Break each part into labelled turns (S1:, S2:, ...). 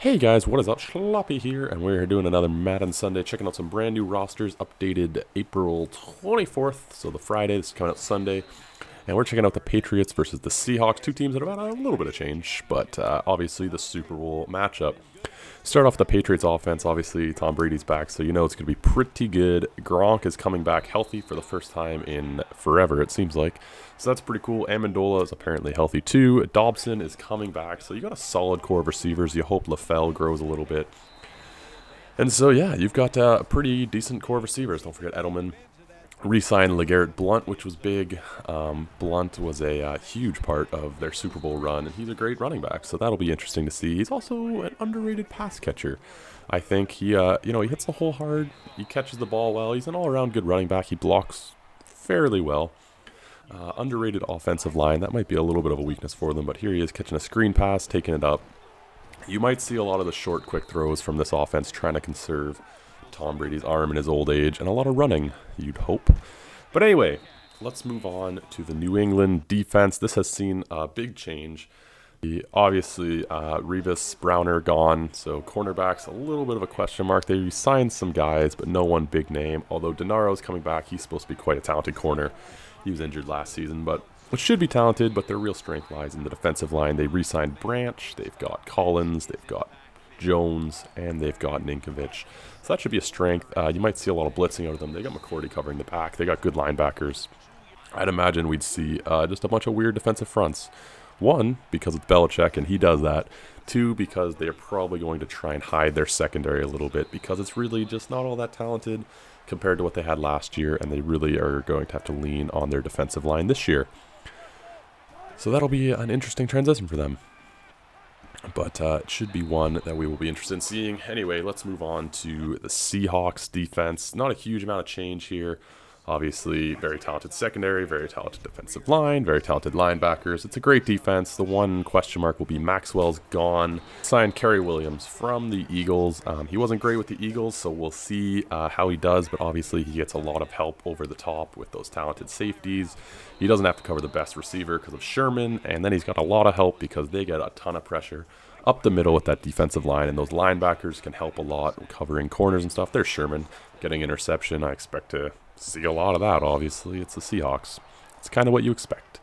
S1: Hey guys, what is up? Schloppy here, and we're doing another Madden Sunday, checking out some brand new rosters, updated April 24th, so the Friday, this is coming out Sunday, and we're checking out the Patriots versus the Seahawks, two teams that have had a little bit of change, but obviously the Super Bowl matchup. Start off the Patriots offense, obviously Tom Brady's back, so you know it's going to be pretty good. Gronk is coming back healthy for the first time in forever, it seems like. So that's pretty cool. Amendola is apparently healthy too. Dobson is coming back, so you got a solid core of receivers. You hope LaFell grows a little bit. And so yeah, you've got a pretty decent core of receivers. Don't forget Edelman. Re-signed LeGarrette Blount, which was big. Blount was a huge part of their Super Bowl run, and he's a great running back, so that'll be interesting to see. He's also an underrated pass catcher. I think he, he hits the hole hard. He catches the ball well. He's an all-around good running back. He blocks fairly well. Underrated offensive line. That might be a little bit of a weakness for them, but here he is catching a screen pass, taking it up. You might see a lot of the short, quick throws from this offense trying to conserve Tom Brady's arm in his old age, and a lot of running, you'd hope. But anyway, let's move on to the New England defense. This has seen a big change. Obviously, Revis, Browner gone, so cornerbacks a little bit of a question mark. They signed some guys, but no one big name. Although Denaro's coming back, he's supposed to be quite a talented corner. He was injured last season, but should be talented, but their real strength lies in the defensive line. They re-signed Branch, they've got Collins, they've got Jones, and they've got Ninkovich. So that should be a strength. You might see a lot of blitzing out of them. They got McCourty covering the back. They got good linebackers. I'd imagine we'd see just a bunch of weird defensive fronts. One, because it's Belichick, and he does that. Two, because they're probably going to try and hide their secondary a little bit, because it's really just not all that talented compared to what they had last year, and they really are going to have to lean on their defensive line this year. So that'll be an interesting transition for them. But it should be one that we will be interested in seeing. Anyway, let's move on to the Seahawks defense. Not a huge amount of change here. Obviously, very talented secondary, very talented defensive line, very talented linebackers. It's a great defense. The one question mark will be Maxwell's gone. Signed Kerry Williams from the Eagles. He wasn't great with the Eagles, so we'll see how he does, but obviously he gets a lot of help over the top with those talented safeties. He doesn't have to cover the best receiver because of Sherman, and then he's got a lot of help because they get a ton of pressure up the middle with that defensive line, and those linebackers can help a lot covering corners and stuff. There's Sherman getting interception. I expect to see a lot of that, obviously. It's the Seahawks. It's kind of what you expect.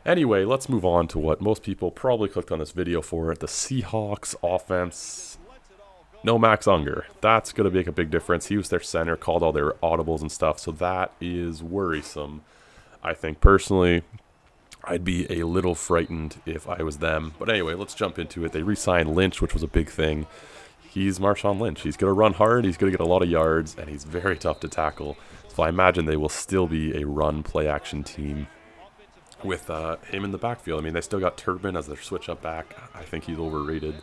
S1: Anyway, let's move on to what most people probably clicked on this video for, the Seahawks offense. No Max Unger. That's going to make a big difference. He was their center, called all their audibles and stuff, so that is worrisome. I think personally, I'd be a little frightened if I was them. But anyway, let's jump into it. They re-signed Lynch, which was a big thing. He's Marshawn Lynch. He's going to run hard, he's going to get a lot of yards, and he's very tough to tackle. So I imagine they will still be a run play-action team with him in the backfield. I mean, they still got Turbin as their switch-up back. I think he's overrated.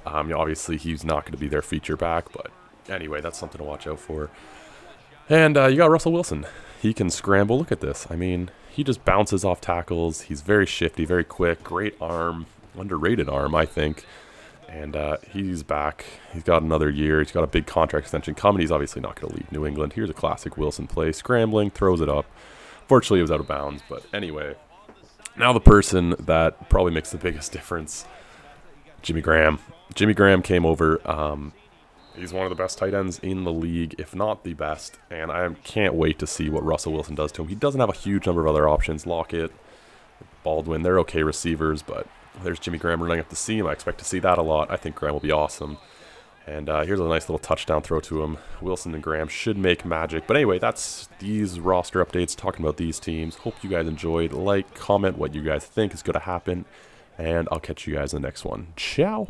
S1: Obviously, he's not going to be their feature back, but anyway, that's something to watch out for. And you got Russell Wilson. He can scramble. Look at this. I mean, he just bounces off tackles. He's very shifty, very quick, great arm, underrated arm, I think. And he's back. He's got another year. He's got a big contract extension coming. He's obviously not going to leave New England. Here's a classic Wilson play. Scrambling, throws it up. Fortunately, it was out of bounds. But anyway, now the person that probably makes the biggest difference, Jimmy Graham. Jimmy Graham came over. He's one of the best tight ends in the league, if not the best. And I can't wait to see what Russell Wilson does to him. He doesn't have a huge number of other options. Lockett, Baldwin, they're okay receivers, but there's Jimmy Graham running up the seam. I expect to see that a lot. I think Graham will be awesome. And here's a nice little touchdown throw to him. Wilson and Graham should make magic. But anyway, that's these roster updates talking about these teams. Hope you guys enjoyed. Like, comment what you guys think is going to happen. And I'll catch you guys in the next one. Ciao.